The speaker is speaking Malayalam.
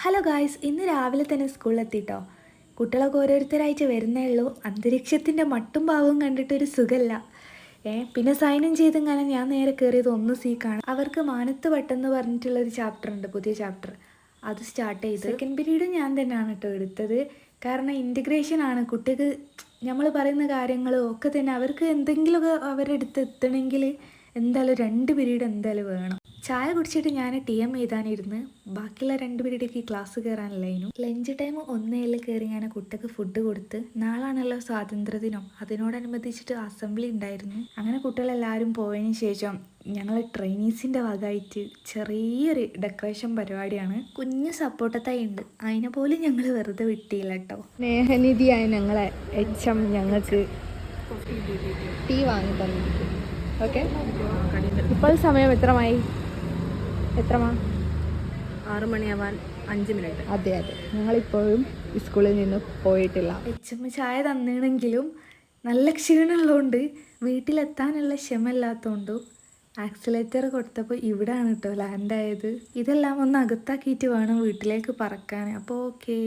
ഹലോ ഗായ്സ്, ഇന്ന് രാവിലെ തന്നെ സ്കൂളിലെത്തിട്ടോ. കുട്ടികളൊക്കെ ഓരോരുത്തരായിട്ട് വരുന്നേ ഉള്ളൂ. അന്തരീക്ഷത്തിൻ്റെ മട്ടും ഭാവവും കണ്ടിട്ടൊരു സുഖമല്ല. പിന്നെ സൈൻ ഇൻ ചെയ്തെങ്ങനെ ഞാൻ നേരെ കയറിയത് 1C കാണാം. അവർക്ക് മാനത്ത് വട്ടെന്ന് പറഞ്ഞിട്ടുള്ളൊരു ചാപ്റ്റർ ഉണ്ട്, പുതിയ ചാപ്റ്റർ. അത് സ്റ്റാർട്ട് ചെയ്ത് സെക്കൻഡ് പീരീഡ് ഞാൻ തന്നെയാണ് കേട്ടോ എടുത്തത്. കാരണം ഇൻറ്റഗ്രേഷൻ ആണ്. കുട്ടിക്ക് നമ്മൾ പറയുന്ന കാര്യങ്ങളും ഒക്കെ തന്നെ അവർക്ക് എന്തെങ്കിലുമൊക്കെ അവരെടുത്ത് എത്തണമെങ്കിൽ എന്തായാലും 2 പീരീഡ് എന്തായാലും വേണം. ചായ കുടിച്ചിട്ട് ഞാൻ TM എഴുതാനിരുന്ന് ബാക്കിയുള്ള 2 പീരീഡേക്ക് ക്ലാസ് കയറാനില്ലായിരുന്നു. ലഞ്ച് ടൈം 1 കയറി ഞാൻ കുട്ടിക്ക് ഫുഡ് കൊടുത്ത്. നാളാണല്ലോ സ്വാതന്ത്ര്യദിനം, അതിനോടനുബന്ധിച്ചിട്ട് അസംബ്ലി ഉണ്ടായിരുന്നു. അങ്ങനെ കുട്ടികളെല്ലാവരും പോയതിന് ശേഷം ഞങ്ങൾ ട്രെയിനീസിൻ്റെ ഭാഗമായിട്ട് ചെറിയൊരു ഡെക്കറേഷൻ പരിപാടിയാണ്. കുഞ്ഞ് സപ്പോർട്ടത്തായി ഉണ്ട്, അതിനെ പോലും ഞങ്ങൾ വെറുതെ വിട്ടില്ല കേട്ടോ. സ്നേഹനിധിയായ ഞങ്ങളെ HM ഞങ്ങൾക്ക് ടീ വാങ്ങി തന്നു. ഓക്കെ, ഇപ്പോൾ സമയം എത്രമായി? 6 മണിയാവാൻ 5 മിനിറ്റ്. അതെ, ഞങ്ങളിപ്പോഴും സ്കൂളിൽ നിന്ന് പോയിട്ടില്ല. HM ചായ തന്നിണെങ്കിലും നല്ല ക്ഷീണമുള്ളതുകൊണ്ട് വീട്ടിലെത്താനുള്ള ക്ഷമയില്ലാത്തതുകൊണ്ടും ആക്സിലേറ്റർ കൊടുത്തപ്പോൾ ഇവിടെയാണ് കേട്ടോ ലാൻഡായത്. ഇതെല്ലാം ഒന്ന് അകത്താക്കിയിട്ട് വേണം വീട്ടിലേക്ക് പറക്കാൻ. അപ്പോൾ ഓക്കേ.